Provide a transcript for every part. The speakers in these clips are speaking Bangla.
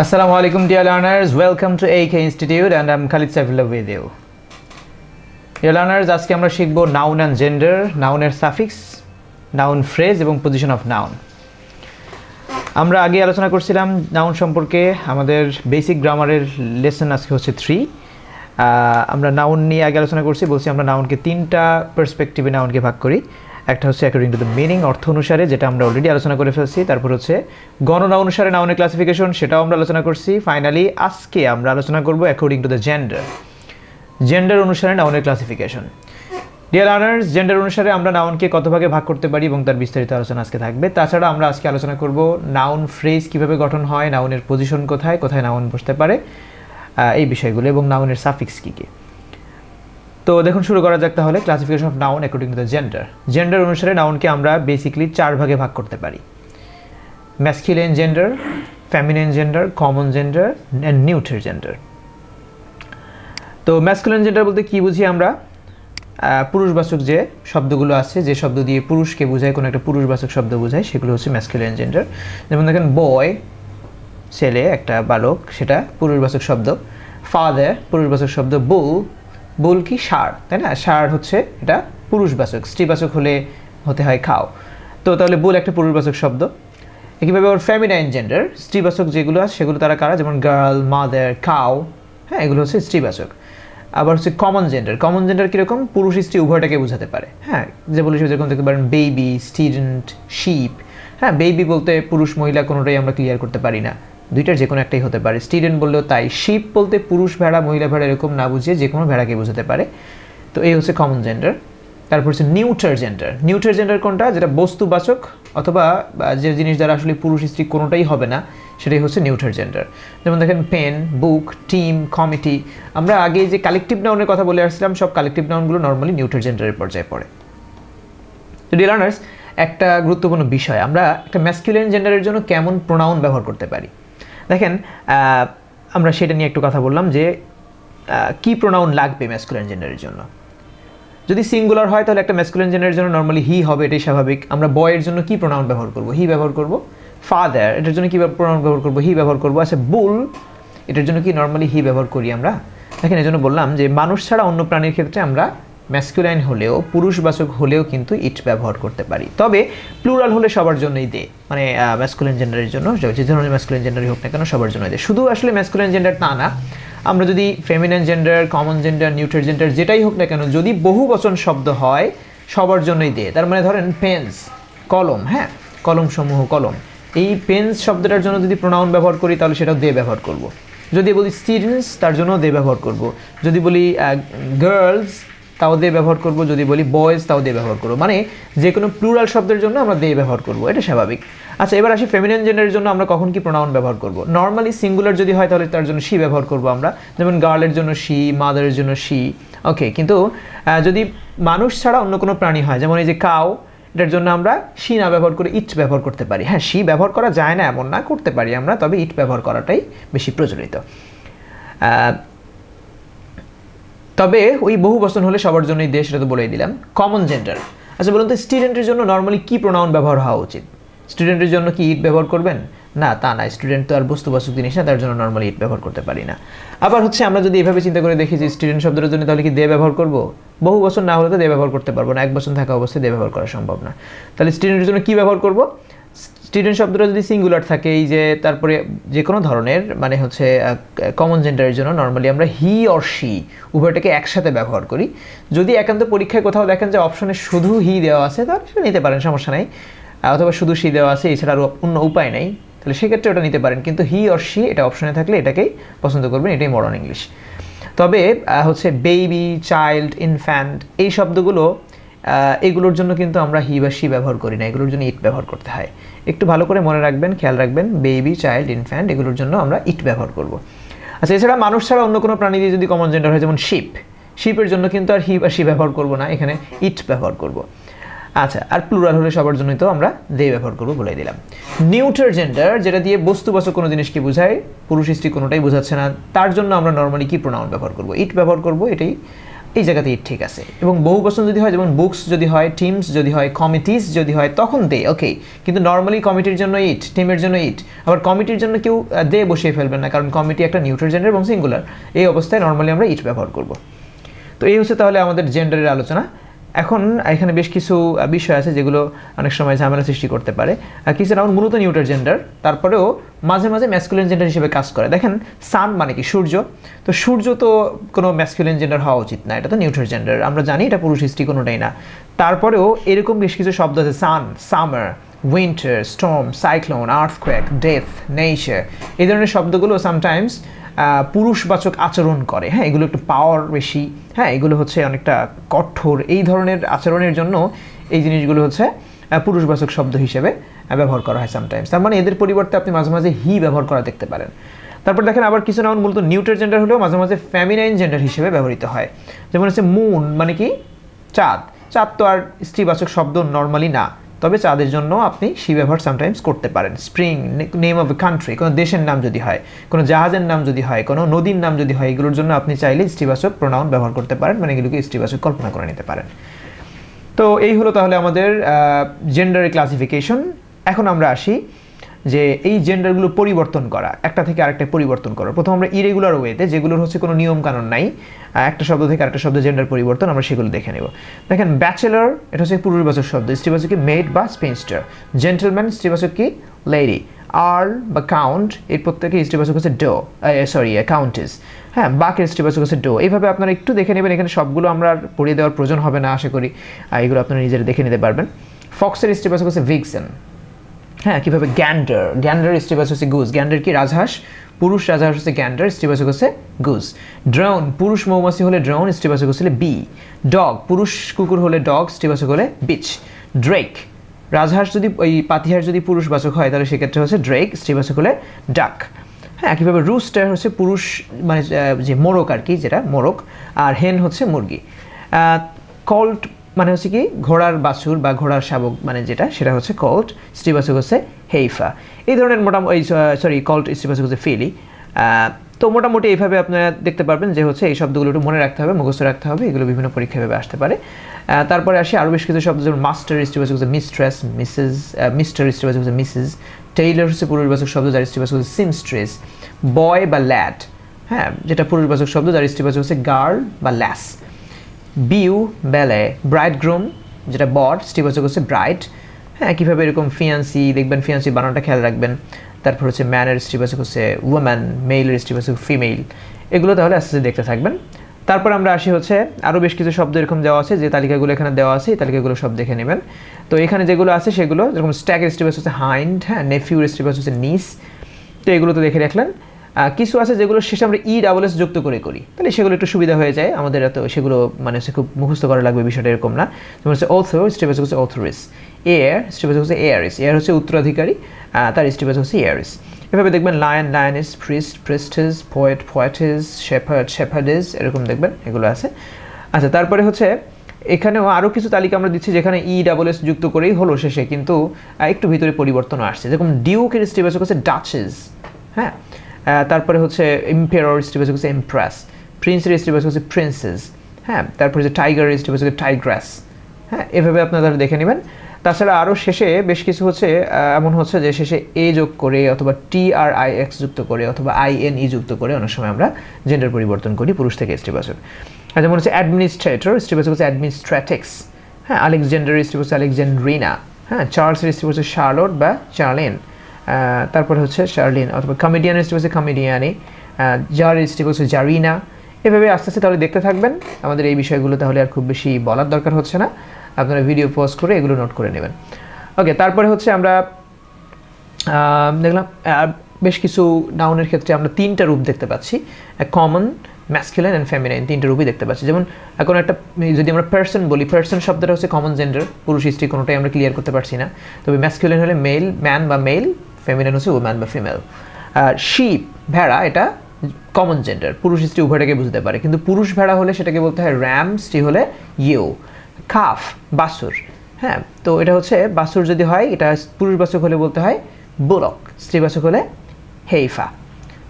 Assalamu alaikum dear learners, welcome to AK Institute and I'm Khalid Saifullah with you. Dear learners, আজকে আমরা শিখব noun and gender, noun এর suffix, noun phrase এবং position of noun. আমরা আগে আলোচনা করছিলাম noun সম্পর্কে, আমাদের বেসিক গ্রামারের লেসন আজকে হচ্ছে 3. আমরা noun নিয়ে আগে আলোচনা করছি, বলছি আমরা নাউনকে তিনটা পার্সপেক্টিভে নাউনকে ভাগ করি। একটা হচ্ছে অ্যাকর্ডিং টু দ্য মিনিং, অর্থ অনুসারে, যেটা আমরা অলরেডি আলোচনা করে ফেলছি। তারপর হচ্ছে গণনা অনুসারে নাউনের ক্লাসিফিকেশন, সেটাও আমরা আলোচনা করছি। ফাইনালি আজকে আমরা আলোচনা করব according to the gender, gender অনুসারে নাউনের ক্লাসিফিকেশন। ডিয়ার লার্নার্স, জেন্ডার অনুসারে আমরা নাউনকে কত ভাগে ভাগ করতে পারি এবং তার বিস্তারিত আলোচনা আজকে থাকবে। তাছাড়া আমরা আজকে আলোচনা করব নাউন ফ্রেজ কীভাবে গঠন হয়, নাউনের পজিশন কোথায় কোথায় নাউন বসতে পারে, এই বিষয়গুলো, এবং নাউনের সাফিক্স কী কী। তো দেখুন, শুরু করা যাক তাহলে classification of noun according to the gender. Gender অনুসারে নাউনকে আমরা বেসিক্যালি 4 ভাগে ভাগ করতে পারি: masculine gender, feminine gender, common gender and neutral gender. তো ম্যাসকুলিন জেন্ডার বলতে কি বুঝি আমরা? পুরুষবাচক যে শব্দগুলো আছে, যে শব্দ দিয়ে পুরুষকে বোঝায়, কোনো একটা পুরুষবাচক শব্দ বোঝায়, সেগুলো হচ্ছে ম্যাসকুলিন জেন্ডার। যেমন দেখেন, বয় ছেলে, একটা বালক, সেটা পুরুষবাচক শব্দ। ফাদার পুরুষবাচক শব্দ। বুল কি? ষাঁড়, তাই না? ষাঁড় হচ্ছে এটা পুরুষবাচক, স্ত্রীবাচক হলে হতে হয় খাও। তো তাহলে বুল একটা পুরুষবাচক শব্দ। একইভাবে আবার ফেমিনাইন জেন্ডার, স্ত্রীবাচক যেগুলো আছে সেগুলো তারা কারা? যেমন গার্ল, মাদার, কাউ, হ্যাঁ, এগুলো হচ্ছে স্ত্রীবাচক। আবার হচ্ছে কমন জেন্ডার। কমন জেন্ডার কীরকম? পুরুষ স্ত্রী উভয়টাকে বোঝাতে পারে। হ্যাঁ, যে বলি যেরকম দেখতে পারেন বেবি, স্টুডেন্ট, শিপ। হ্যাঁ, বেবি বলতে পুরুষ মহিলা কোনোটাই আমরা ক্লিয়ার করতে পারি না, দুইটার যে কোনো একটাই হতে পারে। স্টুডেন্ট বললেও তাই। শিপ বলতে পুরুষ ভেড়া, মহিলা ভেড়া এরকম না বুঝিয়ে যে কোনো ভেড়াকে বোঝাতে পারে। তো এই হচ্ছে কমন জেন্ডার। তারপর হচ্ছে নিউট্রাল জেন্ডার। নিউট্রাল জেন্ডার কোনটা? যেটা বস্তুবাচক অথবা যে জিনিস দ্বারা আসলে পুরুষ স্ত্রী কোনোটাই হবে না, সেটাই হচ্ছে নিউট্রাল জেন্ডার। যেমন দেখেন, পেন, বুক, টিম, কমিটি। আমরা আগে যে কালেকটিভ নাউনের কথা বলে আসছিলাম, সব কালেকটিভ নাউনগুলো নর্মালি নিউট্রাল জেন্ডারের পর্যায়ে পড়ে। তো ডিয়ার লার্নার্স, একটা গুরুত্বপূর্ণ বিষয়, আমরা একটা ম্যাসকুলিন জেন্ডারের জন্য কেমন প্রোনাউন ব্যবহার করতে পারি। দেখেন, আমরা সেটা নিয়ে একটু কথা বললাম যে কি প্রোনাউন লাগবে ম্যাসকুলিন জেন্ডারের জন্য। যদি সিঙ্গুলার হয় তাহলে একটা ম্যাসকুলিন জেন্ডারের জন্য নর্মালি হি হবে, এটাই স্বাভাবিক। আমরা বয়ের জন্য কি প্রোনাউন ব্যবহার করব? হি ব্যবহার করব। ফাদার, এটার জন্য কি প্রোনাউন ব্যবহার করব? হি ব্যবহার করব। আচ্ছা, বুল, এটার জন্য কি নর্মালি হি ব্যবহার করি আমরা? দেখেন, এই জন্য বললাম যে মানুষ ছাড়া অন্য প্রাণীর ক্ষেত্রে আমরা ম্যাসকুলাইন হলেও, পুরুষবাচক হলেও কিন্তু ইট ব্যবহার করতে পারি। তবে প্লুরাল হলে সবার জন্যই দে, মানে ম্যাসকুলাইন জেন্ডারের জন্য যে ধরনের ম্যাসকুলাইন জেন্ডারই হোক না কেন সবার জন্যই দে। শুধু আসলে ম্যাসকুলাইন জেন্ডার তা না, আমরা যদি feminine gender, common gender, neutral gender যেটাই হোক না কেন, যদি বহু বচন শব্দ হয় সবার জন্যই দে। তার মানে ধরেন পেন্স, কলম, হ্যাঁ, কলম সমূহ, কলম। এই পেন্স শব্দটার জন্য যদি প্রোনাউন ব্যবহার করি তাহলে সেটাও দে ব্যবহার করব। যদি বলি স্টুডেন্টস, তার জন্য দে ব্যবহার করব। যদি বলি গার্লস, তাও দে ব্যবহার করব। যদি বলি বয়েজ, তাও দে ব্যবহার করব। মানে যে কোনো প্লুরাল শব্দের জন্য আমরা দে ব্যবহার করব, এটা স্বাভাবিক। আচ্ছা, এবার আসি ফেমিনিন জেন্ডারের জন্য আমরা কখন কি প্রোনাউন ব্যবহার করব। নর্মালি সিঙ্গুলার যদি হয় তাহলে তার জন্য শি ব্যবহার করব আমরা, যেমন গার্লের জন্য শি, মাদারের জন্য শি, ওকে। কিন্তু যদি মানুষ ছাড়া অন্য কোনো প্রাণী হয়, যেমন এই যে কাউ, এটার জন্য আমরা শি না ব্যবহার করে ইট ব্যবহার করতে পারি। হ্যাঁ, শি ব্যবহার করা যায় না এমন না, করতে পারি আমরা, তবে ইট ব্যবহার করাটাই বেশি প্রচলিত। তবে ওই বহু বচন হলে সবার জন্যই দে, সেটা তো বলেই দিলাম। Common gender. আচ্ছা বলুন তো, স্টুডেন্টের জন্য নর্মালি কি প্রোনাউন ব্যবহার হওয়া উচিত? স্টুডেন্টের জন্য কি ইট ব্যবহার করবেন? না, তা না, স্টুডেন্ট তো আর বস্তুবাচক জিনিস না, তার জন্য নর্মালি ইট ব্যবহার করতে পারি না। আবার হচ্ছে আমরা যদি এভাবে চিন্তা করে দেখি যে স্টুডেন্ট শব্দের জন্য তাহলে কি দে ব্যবহার করব? বহু বচন না হলে তো দে ব্যবহার করতে পারবো না, এক বচন থাকা অবস্থায় দে ব্যবহার করা সম্ভব না। তাহলে স্টুডেন্টের জন্য কি ব্যবহার করব? স্টুডেন্ট শব্দটা যদি সিঙ্গুলার থাকে, এই যে তারপরে যে কোনো ধরনের, মানে হচ্ছে কমন জেন্ডারের জন্য নর্মালি আমরা হি অর শি উভয়টাকে একসাথে ব্যবহার করি। যদি একান্ত পরীক্ষায় কোথাও দেখেন যে অপশনে শুধু হি দেওয়া আছে, তাহলে সেটা নিতে পারেন, সমস্যা নেই। অথবা শুধু শি দেওয়া আছে, এছাড়া আর অন্য উপায় নেই, তাহলে সেক্ষেত্রে ওটা নিতে পারেন। কিন্তু হি অর শি এটা অপশনে থাকলে এটাকেই পছন্দ করবেন, এটাই মডার্ন ইংলিশ। তবে হচ্ছে বেবি, চাইল্ড, ইনফ্যান্ট, এই শব্দগুলো এগুলোর জন্য কিন্তু আমরা হি বা শি ব্যবহার করি না, এগুলোর জন্য ইট ব্যবহার করতে হয়। একটু ভালো করে মনে রাখবেন, খেয়াল রাখবেন, বেবি, চাইল্ড, ইনফ্যান্ট, এগুলোর জন্য আমরা ইট ব্যবহার করব। আচ্ছা, এছাড়া মানুষ ছাড়া অন্য কোনো প্রাণী দিয়ে যদি কমন জেন্ডার হয়, যেমন শিপ, শিপের জন্য কিন্তু আর হি বা শি ব্যবহার করব না, এখানে ইট ব্যবহার করব। আচ্ছা, আর প্লুরাল হলে সবার জন্যই তো আমরা দে ব্যবহার করব, বলে দিলাম। নিউট্রাল জেন্ডার, যেটা দিয়ে বস্তুবাচক কোনো জিনিসকে বোঝায়, পুরুষ স্ত্রী কোনোটাই বোঝাচ্ছে না, তার জন্য আমরা নর্মালি কি প্রোনাউন ব্যবহার করব? ইট ব্যবহার করব, এটাই এই জায়গাতে ইট ঠিক আছে। এবং বহু বচন যদি হয়, যেমন বুকস যদি হয়, টিমস যদি হয়, কমিটিস যদি হয়, তখন দে, ওকে। কিন্তু নর্মালি কমিটির জন্য ইট, টিমের জন্য ইট। আবার কমিটির জন্য কেউ দে বসিয়ে ফেলবেন না, কারণ কমিটি একটা নিউট্রাল জেন্ডার এবং সিঙ্গুলার। এই অবস্থায় নর্মালি আমরা ইট ব্যবহার করব। তো এই হচ্ছে তাহলে আমাদের জেন্ডারের আলোচনা। এখন এখানে বেশ কিছু বিষয় আছে যেগুলো অনেক সময় ঝামেলা সৃষ্টি করতে পারে। কিছু নাউন মূলত নিউট্রাল জেন্ডার, তারপরেও মাঝে মাঝে ম্যাসকুলিন জেন্ডার হিসেবে কাজ করে। দেখেন সান মানে কি সূর্য, তো সূর্য তো কোনো ম্যাসকুলিন জেন্ডার হওয়া উচিত না, এটা তো নিউট্রাল জেন্ডার, আমরা জানি এটা পুরুষ স্ত্রী কোনোটাই না। তারপরেও এরকম বেশ কিছু শব্দ আছে, sun, summer, winter, storm, cyclone, earthquake, death, nature, এই ধরনের শব্দগুলো সামটাইমস পুরুষবাচক আচরণ করে। হ্যাঁ, এগুলো একটু পাওয়ার বেশি, হ্যাঁ, এগুলো হচ্ছে অনেকটা কঠোর, এই ধরনের আচরণের জন্য এই জিনিসগুলো হচ্ছে পুরুষবাচক শব্দ হিসেবে ব্যবহার করা হয় সামটাইমস। তার মানে এদের পরিবর্তে আপনি মাঝে মাঝে হি ব্যবহার করা দেখতে পারেন। তারপর দেখেন আবার কিছু নাউন মূলত নিউট্রাল জেন্ডার হলেও মাঝে মাঝে ফেমিনাইন জেন্ডার হিসেবে ব্যবহৃত হয়। যেমন হচ্ছে মুন মানে কি চাঁদ, চাঁদ তো আর স্ত্রীবাচক শব্দ নর্মালি না, তবে চাঁদের জন্য আপনি সি ব্যবহার সামটাইমস করতে পারেন। Spring, name of a country, কোনো দেশের নাম যদি হয়, কোনো জাহাজের নাম যদি হয়, কোনো নদীর নাম যদি হয়, এগুলোর জন্য আপনি চাইলে স্ত্রীবাচক প্রোনাউন ব্যবহার করতে পারেন, মানে এগুলোকে স্ত্রীবাচক কল্পনা করে নিতে পারেন। তো এই হলো তাহলে আমাদের জেন্ডারের ক্লাসিফিকেশন। এখন আমরা আসি যে এই জেন্ডারগুলো পরিবর্তন করা, একটা থেকে আরেকটা পরিবর্তন করা। প্রথম আমরা ইরেগুলার ওয়েতে, যেগুলোর হচ্ছে কোনো নিয়ম কানুন নাই, একটা শব্দ থেকে আরেকটা শব্দ জেন্ডার পরিবর্তন, আমরা সেগুলো দেখে নেব। দেখেন ব্যাচেলর, এটা হচ্ছে পুরুষবাচক শব্দ, স্ত্রীবাচক কি মেড বা স্পিনস্টার। জেন্টলম্যান, স্ত্রীবাচক কি লেডি। আর্ল বা কাউন্ট, এর প্রত্যেকে স্ত্রীবাচক হচ্ছে ডো, কাউন্টেস। হ্যাঁ, বাকের স্ত্রীবাচক হচ্ছে ডো। এইভাবে আপনারা একটু দেখে নেবেন, এখানে সবগুলো আমরা আর পড়িয়ে দেওয়ার প্রয়োজন হবে না আশা করি, এগুলো আপনারা নিজেরা দেখে নিতে পারবেন। ফক্সের স্ত্রীবাচক হচ্ছে ভিক্সেন। হ্যাঁ, কীভাবে গ্যান্ডার, গ্যান্ডার স্ত্রীবাচক হচ্ছে গুজ। গ্যান্ডার কি রাজহাঁস, পুরুষ রাজহাঁস হচ্ছে গ্যান্ডার, স্ত্রীবাচক হচ্ছে গুজ। ড্রোন, পুরুষ মৌমাছি হলে ড্রোন, স্ত্রীবাচক হচ্ছে বি। ডগ, পুরুষ কুকুর হলে ডগ, স্ত্রীবাচক হলে বিচ। ড্রেক, রাজহাঁস যদি ওই পাতিহাঁস যদি পুরুষবাচক হয় তাহলে সেক্ষেত্রে হচ্ছে ড্রেক, স্ত্রীবাচক হলে ডাক। হ্যাঁ, কীভাবে রুস্টার হচ্ছে পুরুষ মানে যে মোরগ আর কি, যেটা মোরগ, আর হেন হচ্ছে মুরগি। কল্ট মানে হচ্ছে কি ঘোড়ার বাছুর বা ঘোড়ার শাবক, মানে যেটা সেটা হচ্ছে কল্ট, স্ত্রীবাচক হচ্ছে হেইফা। এই ধরনের মোটামুটি কল্ট স্ত্রীবাচক হচ্ছে ফিলি। তো মোটামুটি এইভাবে আপনারা দেখতে পারবেন যে হচ্ছে এই শব্দগুলো একটু মনে রাখতে হবে, মুখস্থ রাখতে হবে, এগুলো বিভিন্ন পরীক্ষা ভেবে আসতে পারে। তারপরে আসি আরও বেশ কিছু শব্দ, যেমন মাস্টার স্ত্রীবাচক হচ্ছে মিস্ট্রেস, মিসেস। মিস্টার স্ত্রীবাচক হচ্ছে মিসেস। টেইলর হচ্ছে পুরুষবাচক শব্দ, যার স্ত্রীবাচক হচ্ছে সিমস্ট্রেস। বয় বা ল্যাড, হ্যাঁ, যেটা পুরুষবাচক শব্দ, যার স্ত্রীবাচক হচ্ছে গার্ল বা ল্যাস। বিউ, বেলে। ব্রাইড গ্রুম, যেটা বর, স্ত্রীবাচক হচ্ছে ব্রাইড। হ্যাঁ, কীভাবে এরকম ফিয়ান্সি দেখবেন, ফিয়ান্সি বানানটা খেয়াল রাখবেন। তারপর হচ্ছে ম্যানের স্ত্রীবাচক হচ্ছে ওম্যান, মেইলের স্ত্রীবাচক ফিমেল। এগুলো তাহলে আস্তে আস্তে দেখতে থাকবেন। তারপর আমরা আসি হচ্ছে আরও বেশ কিছু শব্দ এরকম দেওয়া আছে, যে তালিকাগুলো এখানে দেওয়া আছে, এই তালিকাগুলো সব দেখে নেবেন। তো এখানে যেগুলো আছে সেগুলো, যেরকম স্ট্যাকের স্ত্রীবাচক হচ্ছে হাইন্ড, হ্যাঁ, নেফিউর স্ত্রীবাচক হচ্ছে নিস। তো এগুলো তো দেখে রাখলেন। কিছু আছে যেগুলো শেষে আমরা ESS যুক্ত করে করি, তাহলে সেগুলো একটু সুবিধা হয়ে যায় আমাদের, এত সেগুলো মানে হচ্ছে খুব মুখস্থ করা লাগবে বিষয়টা এরকম না। যেমন হচ্ছে অথর, স্ত্রীবাচক হচ্ছে অথরিস। এয়ার, স্ত্রীবাচক হচ্ছে এয়ারিস। এয়ার হচ্ছে উত্তরাধিকারী, তার স্ত্রীবাচক হচ্ছে এয়ারিস। এভাবে দেখবেন lion, lioness, priest, priestess, poet, poetess, shepherd, shepherdess, এরকম দেখবেন এগুলো আছে। আচ্ছা, তারপরে হচ্ছে এখানেও আরও কিছু তালিকা আমরা দিচ্ছি যেখানে ESS যুক্ত করেই হলো শেষে, কিন্তু একটু ভিতরে পরিবর্তনও আসছে। যেরকম ডিউকের স্ত্রীবাচক হচ্ছে ডাচেস। হ্যাঁ, তারপরে হচ্ছে এম্পায়ার, স্ত্রীবাচক হচ্ছে এমপ্রেস। প্রিন্সের স্ত্রীবাচক হচ্ছে প্রিন্সেস। হ্যাঁ, তারপরে হচ্ছে টাইগার, স্ত্রীবাচক হচ্ছে টাইগ্রাস। হ্যাঁ, এভাবে আপনারা দেখে নেবেন। তাছাড়া আরও শেষে বেশ কিছু হচ্ছে এমন হচ্ছে যে শেষে এ যোগ করে অথবা TRIX যুক্ত করে অথবা INE যুক্ত করে অনেক সময় আমরা জেন্ডার পরিবর্তন করি পুরুষ থেকে স্ত্রীবাচক। যেমন হচ্ছে অ্যাডমিনিস্ট্রেটর, স্ত্রীবাচক হচ্ছে অ্যাডমিনিস্ট্রেটিক্স। হ্যাঁ, আলেকজান্ডার, স্ত্রীবাচক হচ্ছে আলেকজান্ড্রিনা। হ্যাঁ, চার্লসের স্ত্রীবাচক হচ্ছে শার্লট বা চার্লিন। তারপরে হচ্ছে শার্লিন, অথবা কমেডিয়ানের স্ত্রী হচ্ছে কমেডিয়ানি। জারের স্ত্রী হচ্ছে জারিনা। এভাবে আস্তে আস্তে তাহলে দেখতে থাকবেন আমাদের এই বিষয়গুলো, তাহলে আর খুব বেশি বলার দরকার হচ্ছে না, আপনারা ভিডিও পজ করে এগুলো নোট করে নেবেন। ওকে, তারপরে হচ্ছে আমরা দেখলাম বেশ কিছু নাউনের ক্ষেত্রে আমরা 3টা রূপ দেখতে পাচ্ছি, কমন, ম্যাসকুলিন অ্যান্ড ফেমিনাইন, 3টা রূপই দেখতে পাচ্ছি। যেমন এখন একটা যদি আমরা পার্সন বলি, পার্সন শব্দটা হচ্ছে কমন জেন্ডার, পুরুষ স্ত্রী কোনোটাই আমরা ক্লিয়ার করতে পারছি না। তবে ম্যাসকুলিন হলে মেল, ম্যান বা মেল, ফেমিনাইন হচ্ছে ওম্যান বা ফিমেল। শিপ, ভেড়া, এটা কমন জেন্ডার, পুরুষ স্ত্রী উভয়টাকে বুঝতে পারে, কিন্তু পুরুষ ভেড়া হলে সেটাকে বলতে হয় র্যাম, স্ত্রী হলে ইউ। কাফ, বাছুর। হ্যাঁ, তো এটা হচ্ছে বাছুর যদি হয় এটা পুরুষবাচক হলে বলতে হয় বুলক, স্ত্রীবাচক হলে হেইফা।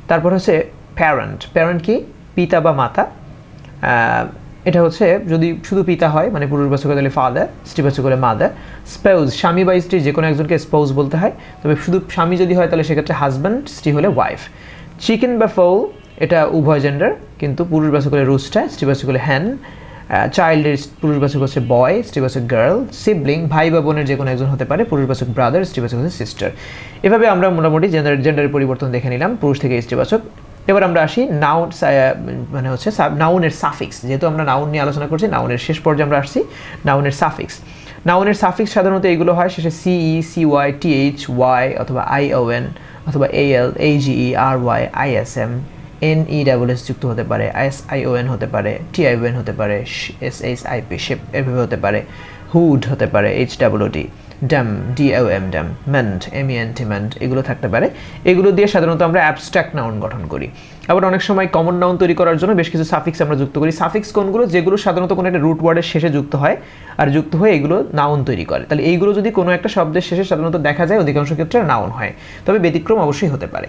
তারপর হচ্ছে প্যারেন্ট, প্যারেন্ট কি পিতা বা মাতা। এটা হচ্ছে যদি শুধু পিতা হয় মানে পুরুষবাচক হলে ফাদার, স্ত্রীবাচক হলে মাদার। স্পাউস, স্বামী বা স্ত্রী যে কোনো একজনকে স্পাউস বলতে হয়, তবে শুধু স্বামী যদি হয় তাহলে সেক্ষেত্রে হাজব্যান্ড, স্ত্রী হলে ওয়াইফ। চিকেন বা ফাউল এটা উভয় জেন্ডার, কিন্তু পুরুষবাচক হলে রুস্টার, স্ত্রীবাচক হলে হ্যান। চাইল্ডের পুরুষবাচক হচ্ছে বয়, স্ত্রীবাচক গার্ল। সিবলিং, ভাই বা বোনের যে কোনো একজন হতে পারে, পুরুষবাচক ব্রাদার, স্ত্রীবাচক হচ্ছে সিস্টার। এভাবে আমরা মোটামুটি জেন্ডারের পরিবর্তন দেখে নিলাম, পুরুষ থেকে স্ত্রীবাচক। এবার আমরা আসি নাউন, মানে হচ্ছে নাউনের সাফিক্স। যেহেতু আমরা নাউন নিয়ে আলোচনা করছি, নাউনের শেষ পর্যায়ে আমরা আসছি নাউনের সাফিক্স। নাউনের সাফিক্স সাধারণত এইগুলো হয় শেষে সিই, সিওয়াই, টিএইচ, ওয়াই অথবা আইওএন অথবা এএল, এইজিই, আরওয়াই, আইএসএম, NESS যুক্ত হতে পারে, ISION হতে পারে, TION হতে পারে, SHIP শিপ এভাবে হতে পারে, হুড হতে পারে, HWD, dam, DOM dam, ment, MENT ment, এগুলো থাকতে পারে। এগুলো দিয়ে সাধারণত আমরা অ্যাবস্ট্রাক্ট নাউন গঠন করি। আবার অনেক সময় কমন নাউন তৈরি করার জন্য বেশ কিছু সাফিক্স আমরা যুক্ত করি। সাফিক্স কোনগুলো? যেগুলো সাধারণত কোনো একটা রুট ওয়ার্ডের শেষে যুক্ত হয় আর যুক্ত হয়ে এগুলো নাউন তৈরি করে। তাহলে এইগুলো যদি কোনো একটা শব্দের শেষে সাধারণত দেখা যায়, অধিকাংশ ক্ষেত্রে নাউন হয়, তবে ব্যতিক্রম অবশ্যই হতে পারে।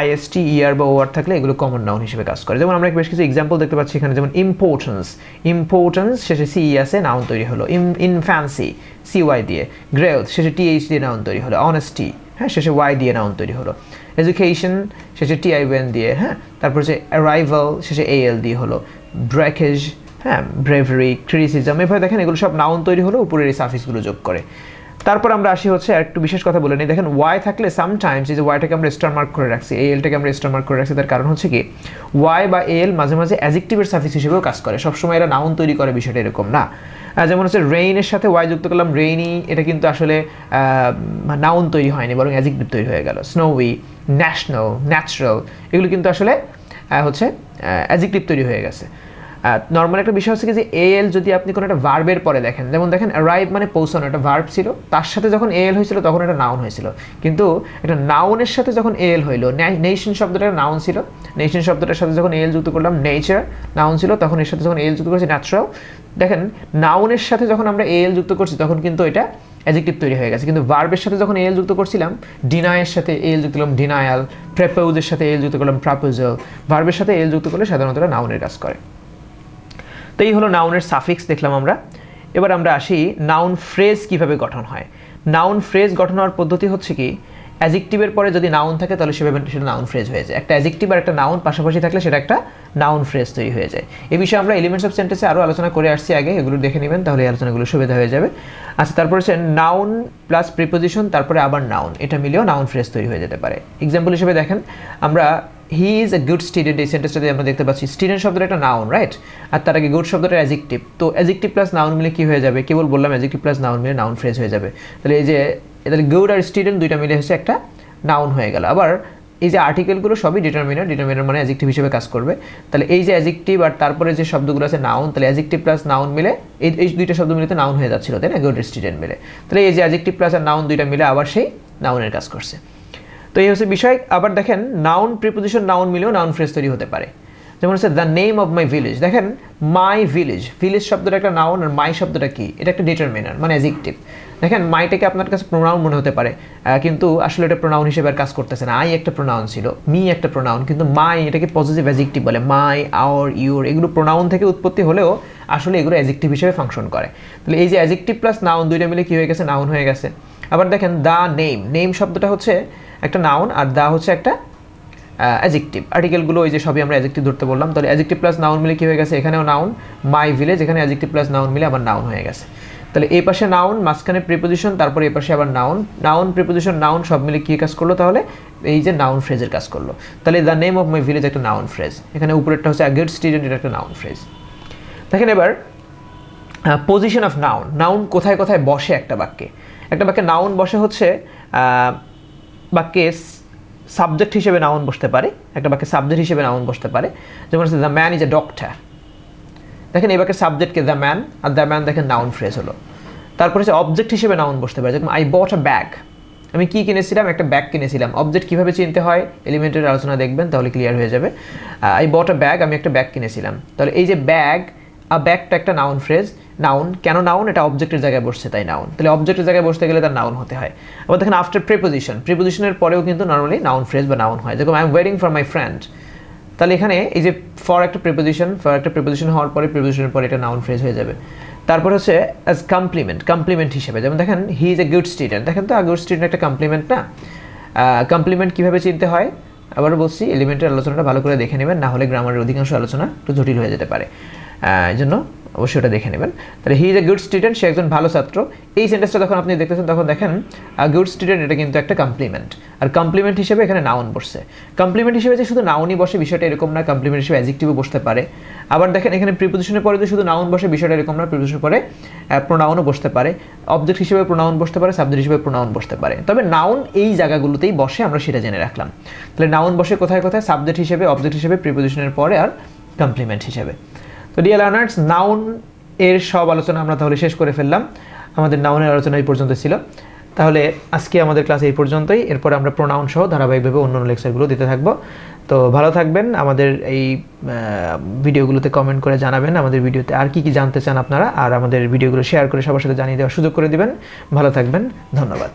IST, ER বা OR থাকলে এগুলো কমন নাউন হিসেবে কাজ করে। যেমন আমরা বেশ কিছু এক্সাম্পল দেখতে পাচ্ছি এখানে, যেমন ইম্পর্টেন্স, ইম্পর্টেন্স শেষে CE আছে, নাউন তৈরি হলো। ইনফ্যান্সি, CY দিয়ে। গ্রেথ শেষে TH দিয়ে নাউন তৈরি হলো। অনেস্টি, হ্যাঁ, শেষে Y দিয়ে নাউন তৈরি হলো। এডুকেশন শেষে TION দিয়ে, হ্যাঁ, তারপর হচ্ছে অ্যারাইভাল শেষে AL দিয়ে হলো। ব্রেকেজ, হ্যাঁ, ব্রেভারি, ক্রিটিসিজম, এভাবে দেখেন এগুলো সব নাউন তৈরি হলো উপরের এই সাফিক্সগুলো যোগ করে। তারপর আমরা আসি হচ্ছে আরেকটু বিশেষ কথা বলে নিই। দেখেন ওয়াই থাকলে সামটাইমস এই যে ওয়াইটাকে আমরা স্টার মার্ক করে রাখছি, এলটাকে আমরা স্টার মার্ক করে রাখছি, তার কারণ হচ্ছে কি ওয়াই বা এল মাঝে মাঝে অ্যাডজেক্টিভের সাফিক্স হিসেবেও কাজ করে। সবসময় এরা নাউন তৈরি করে, বিষয়টা এরকম না। যেমন হচ্ছে রেইনের সাথে ওয়াই যুক্ত করলাম, রেইনি, এটা কিন্তু আসলে নাউন তৈরি হয়নি, বরং অ্যাডজেক্টিভ তৈরি হয়ে গেল। স্নোউই, ন্যাশনাল, ন্যাচারাল, এগুলো কিন্তু আসলে হচ্ছে অ্যাডজেক্টিভ তৈরি হয়ে গেছে। নর্মাল একটা বিষয় হচ্ছে কি যে এল যদি আপনি কোনো একটা ভার্বের পরে দেখেন, যেমন দেখেন অ্যারাইভ মানে পৌঁছানো, একটা ভার্ব ছিল, তার সাথে যখন এল হয়েছিল তখন এটা নাউন হয়েছিল। কিন্তু একটা নাউনের সাথে যখন এল হইলো, নেশন শব্দটা নাউন ছিল, নেশন শব্দটার সাথে যখন এল যুক্ত করলাম, নেচার নাউন ছিল, তখন এর সাথে যখন এল যুক্ত করছি ন্যাচারাল। দেখেন নাউনের সাথে যখন আমরা এল যুক্ত করছি তখন কিন্তু এটা অ্যাডজেক্টিভ তৈরি হয়ে গেছে। কিন্তু ভার্বের সাথে যখন এল যুক্ত করছিলাম, ডিনাইয়ের সাথে এল যুক্ত করলাম ডিনায়াল, প্রেপোজের সাথে এল যুক্ত করলাম প্রাপোজাল, ভার্বের সাথে এল যুক্ত করলে সাধারণত নাউনের কাজ করে। তো এই হলো নাউনের সাফিক্স দেখলাম আমরা। এবার আমরা আসি নাউন ফ্রেজ কিভাবে গঠন হয়। নাউন ফ্রেজ গঠন হওয়ার পদ্ধতি হচ্ছে কি, অ্যাডজেক্টিভের পরে যদি নাউন থাকে তাহলে সেটা নাউন ফ্রেজ হয়ে যায়। একটা অ্যাডজেক্টিভ আর একটা নাউন পাশাপাশি থাকলে সেটা একটা নাউন ফ্রেজ তৈরি হয়ে যায়। এই বিষয়ে আমরা এলিমেন্টস অফ সেন্টেন্সে আরও আলোচনা করে আসছি আগে, এগুলো দেখে নেবেন, তাহলে এই আলোচনাগুলো সুবিধা হয়ে যাবে। আচ্ছা, তারপর হচ্ছে নাউন প্লাস প্রিপোজিশন, তারপরে আবার নাউন, এটা মিলেও নাউন ফ্রেজ তৈরি হয়ে যেতে পারে। এক্সাম্পল হিসেবে দেখেন, আমরা হি ইজ এ গুড স্টুডেন্ট, এই সেন্টেন্সটাতে আমরা দেখতে পাচ্ছি স্টুডেন্ট শব্দটা একটা নাউন, রাইট? আর তার আগে গুড শব্দটা অ্যাডজেক্টিভ। তো অ্যাডজেক্টিভ প্লাস নাউন মিলে কি হয়ে যাবে? কেবল বললাম অ্যাডজেক্টিভ প্লাস নাউন মিলে নাউন ফ্রেজ হয়ে যাবে। তাহলে এই যে তাহলে গুড আর স্টুডেন্ট দুইটা মিলে হচ্ছে একটা নাউন হয়ে গেল। আবার এই যে আর্টিকেলগুলো সবই ডিটারমিনার, ডিটারমিনার মানে অ্যাডজেক্টিভ হিসেবে কাজ করবে। তাহলে এই যে অ্যাডজেক্টিভ আর তারপরে যে শব্দগুলো আছে নাউন, তাহলে অ্যাডজেক্টিভ প্লাস নাউন মিলে এই দুইটা শব্দ মিলে তো নাউন হয়ে যাচ্ছিল, তাই না? গুড স্টুডেন্ট মিলে, তাহলে এই যে অ্যাডজেক্টিভ প্লাস আর নাউন দুইটা মিলে আবার সেই নাউনের কাজ করছে। তো এই হচ্ছে বিষয়। আবার দেখেন নাউন প্রিপোজিশন নাউন মিলেও নাউন ফ্রেজ তৈরি হতে পারে। যেমন হচ্ছে the name of my village, দেখেন মাই ভিলেজ, ভিলেজ শব্দটা একটা নাউন আর মাই শব্দটা কি, এটা একটা ডিটারমিনার মানে অ্যাডজেক্টিভ। দেখেন মাইটাকে আপনার কাছে প্রোনাউন মনে হতে পারে, কিন্তু আসলে এটা প্রোনাউন হিসেবে আর কাজ করতেছে না। আই একটা প্রোনাউন ছিল, মি একটা প্রোনাউন, কিন্তু মাই এটাকে পজিটিভ অ্যাডজেক্টিভ বলে। মাই, আওয়ার, ইউর এগুলো প্রোনাউন থেকে উৎপত্তি হলেও আসলে এগুলো অ্যাডজেক্টিভ হিসেবে ফাংশন করে। তাহলে এই যে অ্যাডজেক্টিভ প্লাস নাউন দুইটা মিলে কি হয়ে গেছে? নাউন হয়ে গেছে। আবার দেখেন দ্য নেম, নেম শব্দটা হচ্ছে একটা নাউন আর দা হচ্ছে একটা অ্যাডজেক্টিভ। আর্টিকেলগুলো ওই যে সবই আমরা অ্যাডজেক্টিভ ধরতে বললাম, তাহলে অ্যাডজেক্টিভ প্লাস নাউন মিলে কি হয়ে গেছে? এখানেও নাউন। মাই ভিলেজ, এখানে অ্যাডজেক্টিভ প্লাস নাউন মিলে আবার নাউন হয়ে গেছে। তাহলে এই পাশে নাউন, মাঝখানে প্রিপোজিশন, তারপরে এই পাশে আবার নাউন, নাউন প্রিপোজিশন নাউন সব মিলে কি কাজ করলো? তাহলে এই যে নাউন ফ্রেজের কাজ করলো। তাহলে the name of my village একটা নাউন ফ্রেজ, এখানে উপরেরটা হচ্ছে আ গুড স্টুডেন্ট, এটা একটা নাউন ফ্রেজ। দেখেন এবার পজিশন অফ নাউন, নাউন কোথায় কোথায় বসে একটা বাক্যে। একটা বাক্যে নাউন বসে হচ্ছে বাক্যে সাবজেক্ট হিসেবে নাউন বসতে পারে, একটা বাক্যে সাবজেক্ট হিসেবে নাউন বসতে পারে। যেমন হচ্ছে the man is a doctor, দেখেন এই বাক্যের সাবজেক্টকে দ্য ম্যান, আর দ্য ম্যান দেখেন নাউন ফ্রেজ হলো। তারপরে হচ্ছে অবজেক্ট হিসেবে নাউন বসতে পারে, যেমন আই বট আ ব্যাগ, আমি কি কিনেছিলাম? একটা ব্যাগ কিনেছিলাম। অবজেক্ট কীভাবে চিনতে হয় এলিমেন্টের আলোচনা দেখবেন, তাহলে ক্লিয়ার হয়ে যাবে। আই বট আ ব্যাগ, আমি একটা ব্যাগ কিনেছিলাম। তাহলে এই যে ব্যাগ, আ ব্যাগটা একটা নাউন ফ্রেজ। নাউন কেন নাউন? এটা অবজেক্টের জায়গায় বসছে তাই নাউন, তাহলে অবজেক্টের জায়গায় বসতে গেলে তার নাউন হতে হয়। আবার দেখেন আফটার প্রিপোজিশন, প্রিপোজিশনের পরেও কিন্তু নর্মালি নাউন ফ্রেজ বা নাউন হয়। যেরকম I am waiting for my friend, তাহলে এখানে এই যে ফর একটা প্রিপোজিশন হওয়ার পরে প্রিপোজিশনের পরে এটা নাউন ফ্রেজ হয়ে যাবে। তারপর হচ্ছে অ্যাজ কমপ্লিমেন্ট হিসেবে, যেমন দেখেন হি ইজ এ গুড স্টুডেন্ট, দেখেন তো গুড স্টুডেন্ট একটা কমপ্লিমেন্ট না। কমপ্লিমেন্ট কীভাবে চিনতে হয় আবারও বলছি, এলিমেন্টের আলোচনাটা ভালো করে দেখে নেবেন, না হলে গ্রামারের অধিকাংশ আলোচনা একটু জটিল হয়ে যেতে পারে, এই জন্য অবশ্যই ওটা দেখে নেবেন। তাহলে he is a good student, সে একজন ভালো ছাত্র। এই সেন্টেন্সটা যখন আপনি দেখতেছেন তখন দেখেন গুড স্টুডেন্ট এটা কিন্তু একটা কমপ্লিমেন্ট, আর কমপ্লিমেন্ট হিসেবে এখানে নাউন বসছে। কমপ্লিমেন্ট হিসেবে যে শুধু নাউনই বসে বিষয়টা এরকম না, কমপ্লিমেন্ট হিসেবে অ্যাডজেক্টিভও বসতে পারে। আবার দেখেন এখানে প্রিপোজিশনের পরে যে শুধু নাউন বসে বিষয়টা এরকম না, প্রিপোজিশনের পরে প্রোনাউনও বসতে পারে, অবজেক্ট হিসেবে প্রোনাউন বসতে পারে, সাবজেক্ট হিসেবে প্রোনাউন বসতে পারে। তবে নাউন এই জায়গাগুলোতেই বসে, আমরা সেটা জেনে রাখলাম। তাহলে নাউন বসে কোথায় কোথায়? সাবজেক্ট হিসেবে, অবজেক্ট হিসেবে, প্রিপোজিশনের পরে আর কমপ্লিমেন্ট হিসেবে। তো ডিয়ার লার্নার্স, নাউন এর সব আলোচনা আমরা তাহলে শেষ করে ফেললাম। আমাদের নাউনের আলোচনা এই পর্যন্ত ছিল। তাহলে আজকে আমাদের ক্লাস এই পর্যন্তই। এরপর আমরা প্রোনাউন সহ ধারাবাহিকভাবে অন্য লেকচারগুলো দিতে থাকবো। তো ভালো থাকবেন। আমাদের এই ভিডিওগুলোতে কমেন্ট করে জানাবেন আমাদের ভিডিওতে আর কি কি জানতে চান আপনারা, আর আমাদের ভিডিওগুলো শেয়ার করে সবার সাথে জানিয়ে দেওয়ার সুযোগ করে দিবেন। ভালো থাকবেন, ধন্যবাদ।